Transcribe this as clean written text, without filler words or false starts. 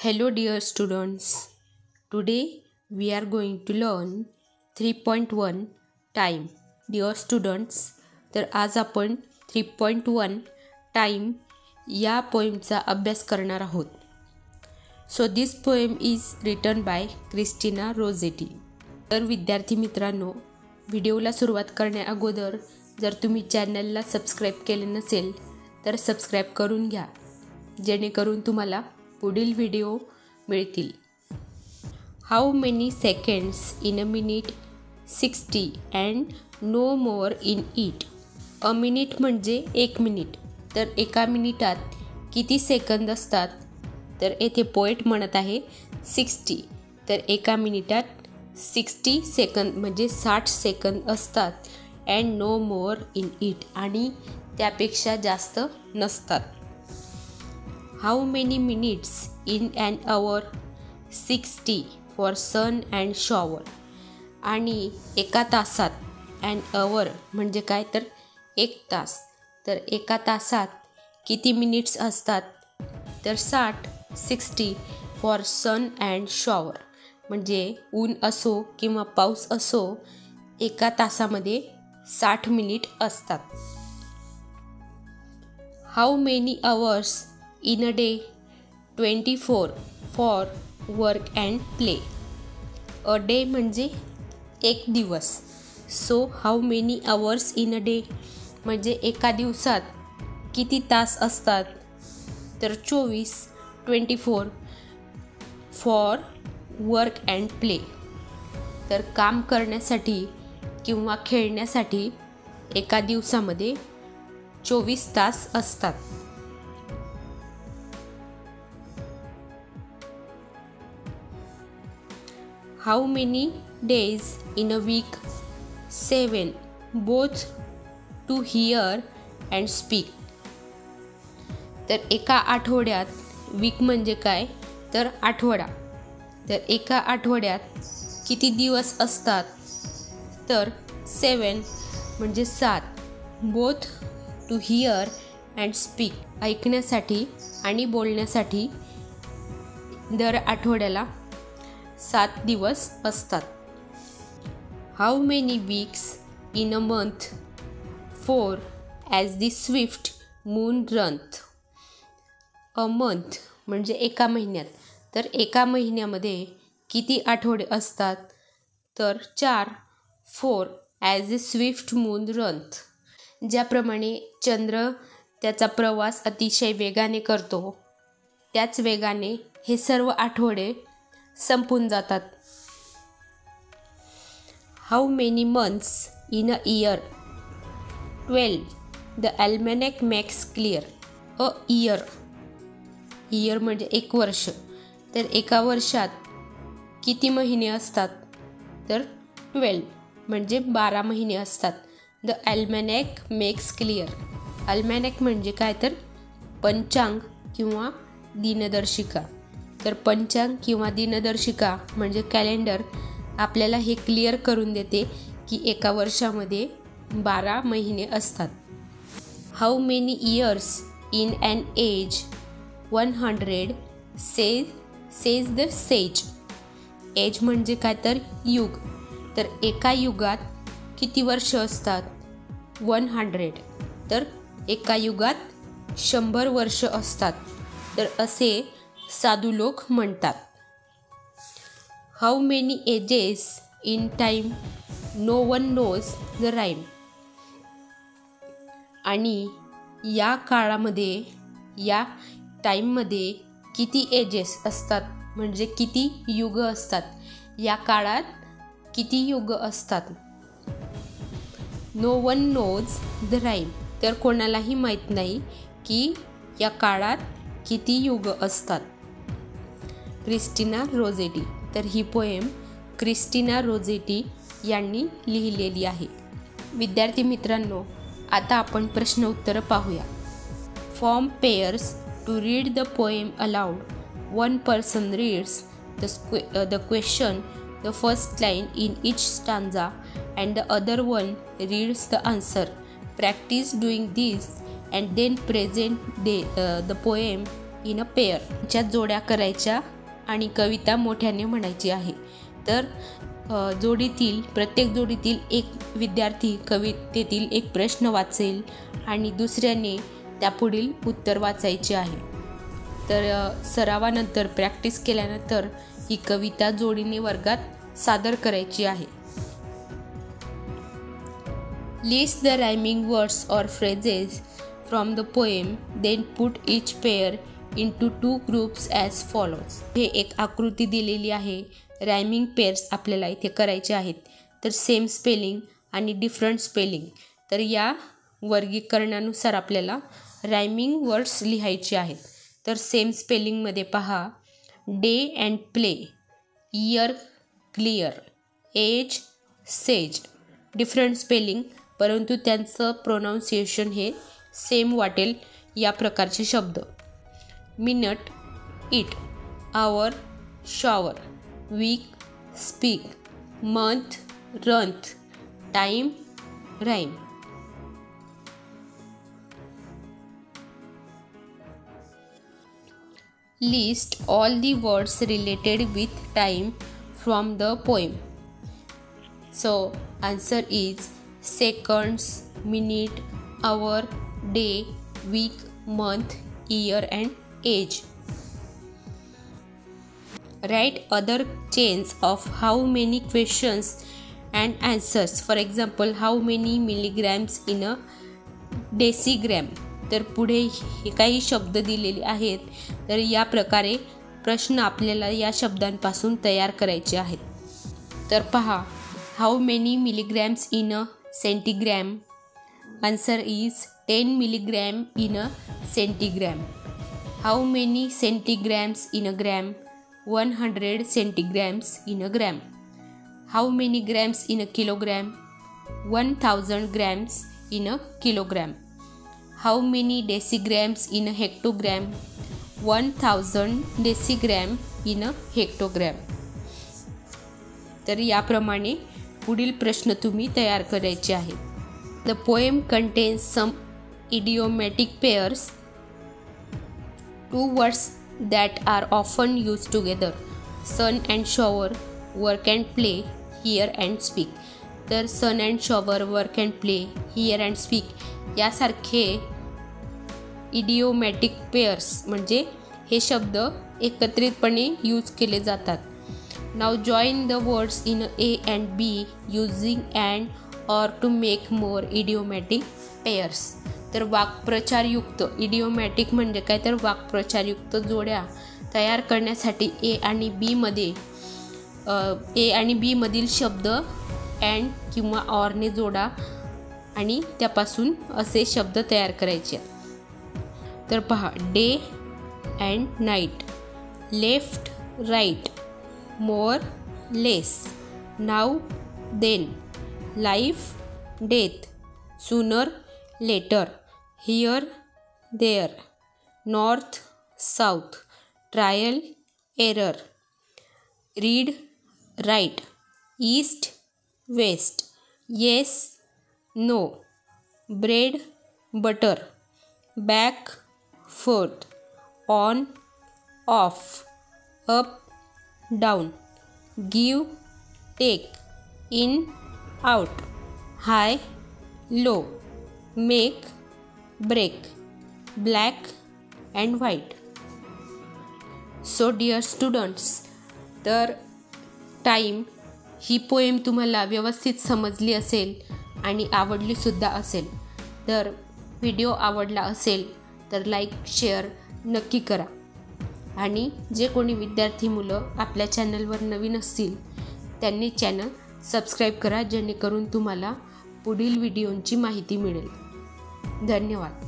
Hello dear students. Today we are going to learn 3.1 time. Dear students, तर आज आपण 3.1 time या पोएमचा अभ्यास करणार आहोत. So this poem is written by Christina Rossetti. तर विद्यार्थी मित्रांनो, व्हिडिओला सुरुवात करण्या अगोदर जर तुम्ही चॅनलला सबस्क्राइब केले नसेल तर सबस्क्राइब करून घ्या, जेणेकरून तुम्हाला पुढील व्हिडिओ मिळतील. How many seconds in a minute? 60 and no more in it. A minute म्हणजे 1 मिनिट. तर एका मिनिटात किती सेकंद असतात? तर येथे पोएट म्हणत आहे 60. तर एका मिनिटात 60 सेकंद म्हणजे 60 सेकंद असतात. And no more in it, आणि त्यापेक्षा जास्त नसतात. How many minutes in an hour? 60 for sun and shower. आणि एका तासात an hour म्हणजे काय, तर 1 तास. तर एका तासात किती मिनिट्स असतात? तर 60 for sun and shower म्हणजे ऊन असो किंवा पाऊस असो, एका तासामध्ये 60 मिनिट असतात. How many hours in a day? 24 for work and play. A day म्हणजे 1 दिवस. So how many hours in a day म्हणजे एका दिवसात किती तास असतात? तर 24 for work and play. तर काम करण्यासाठी किंवा खेळण्यासाठी एका दिवसामध्ये 24 तास असतात. How many days in a week? 7, both to hear and speak. तर एका आठवड्यात, वीक म्हणजे काय, तर आठवडा. तर एका आठवड्यात किती दिवस असतात? तर 7 म्हणजे 7, both to hear and speak ऐकण्यासाठी आणि बोलण्यासाठी दर आठवड्याला 7 दिवस असतात. How many weeks in a month? 4, as the swift moon runs. A month म्हणजे एका महिन्यात. तर एका महिन्यामध्ये किती आठवडे असतात? तर 4 as the swift moon runs. ज्याप्रमाणे चंद्र त्याचा प्रवास अतिशय वेगाने करतो, त्याच वेगाने हे सर्व आठवडे संपून जातात. How many months in a year? 12. The almanac makes clear. A year म्हणजे 1 वर्ष. तर एका वर्षात किती महिने असतात? तर 12 म्हणजे 12 महिने असतात. The almanac makes clear. अल्मॅनॅक म्हणजे काय, तर पंचांग किंवा दिनदर्शिका. तर पंचांग किंवा दिनदर्शिका म्हणजे कॅलेंडर आपल्याला हे क्लिअर करून देते की एका वर्षामध्ये 12 महिने असतात. How many years in an age? 100 says the sage. Age म्हणजे काय, तर युग. तर एका युगात किती वर्ष असतात? 100. तर एका युगात 100 वर्ष असतात. तर असे साधू लोक म्हणतात. How many ages in time? No one knows the rhyme. आणि या काळामध्ये, या टाईममध्ये किती एजेस असतात म्हणजे किती युग असतात? या काळात किती युग असतात? No one knows the rhyme. तर कोणालाही माहीत नाही की या काळात किती युग असतात. क्रिस्टिना रोझेटी. तर ही पोएम क्रिस्टिना रोझेटी यांनी लिहिलेली आहे. विद्यार्थी मित्रांनो, आता आपण प्रश्न उत्तर पाहूया. Form pairs to read the poem aloud. 1 person reads the question, the first line in each stanza and the other one reads the answer. Practice doing this and then present the poem in a pair. च्या जोड्या करायच्या आणि कविता मोठ्याने म्हणायची आहे. तर प्रत्येक जोडीतील एक विद्यार्थी कवितेतील एक प्रश्न वाचेल आणि दुसऱ्याने त्यापुढील उत्तर वाचायचे आहे. तर सरावानंतर प्रॅक्टिस केल्यानंतर ही कविता जोडीने वर्गात सादर करायची आहे. लिस्ट द रायमिंग वर्ड्स और phrases from the poem, then put each pair into 2 groups as follows. हे एक आकृती दिलेली आहे. रायमिंग पेअर्स आपल्याला इथे करायचे आहेत. तर सेम स्पेलिंग आणि डिफरंट स्पेलिंग. तर या वर्गीकरणानुसार आपल्याला रायमिंग वर्ड्स लिहायचे आहेत. तर सेम स्पेलिंगमध्ये पहा, day and play, year clear, age sage. Different spelling परंतु त्यांचं प्रोनाऊन्सिएशन हे सेम वाटेल या प्रकारचे शब्द. Minute it, hour shower, week speak, month रंथ, time rhyme. List all the words related with time from the poem. So answer is seconds, minute, hour, day, week, month, year and age. Write other chains of how many questions and answers. For example, how many milligrams in a decigram. तर पुढे हे काही शब्द दिलेले आहेत. तर या प्रकारे प्रश्न आपल्याला या शब्दांपासून तयार करायचे आहेत. तर पहा, how many milligrams in a centigram. Answer is 10 milligram in a centigram. How many centigrams in a gram. 100 centigrams in a gram. How many grams in a kilogram. 1000 grams in a kilogram. How many decigrams in a hectogram? 1000 decigram in a hectogram. तर याप्रमाणे पुढील प्रश्न तुम्ही तयार करायचे आहेत. The poem contains some idiomatic pairs. 2 words that are often used together. Sun and shower, work and play, hear and speak. तर sun and shower, work and play, hear and speak यासारखे इडिओमॅटिक पेअर्स म्हणजे हे शब्द एकत्रितपणे use केले जातात. नाव join the words in A and B using and or to make more idiomatic pairs. तर वाक्प्रचारयुक्त, इडिओमॅटिक म्हणजे काय तर वाक्प्रचारयुक्त जोड्या तयार करण्यासाठी ए आणि बी मधील शब्द अँड किंवा ऑरने जोडा आणि त्यापासून असे शब्द तयार करायचे. तर पहा, day and night, left right, more less, now then, life death, sooner later, here there, north south, trial error, read write, east west, yes no, bread butter, back forth, on off, up down, give take, in out, high low, make break, black and white. So dear students, तर time ही poem तुम्हाला व्यवस्थित समजली असेल आणि आवडलीसुद्धा असेल. तर video आवडला असेल तर लाईक शेअर नक्की करा. आणि जे कोणी विद्यार्थी मुलं आपल्या चॅनलवर नवीन असतील त्यांनी चॅनल सबस्क्राईब करा, जेणेकरून तुम्हाला पुढील व्हिडिओंची माहिती मिळेल. धन्यवाद.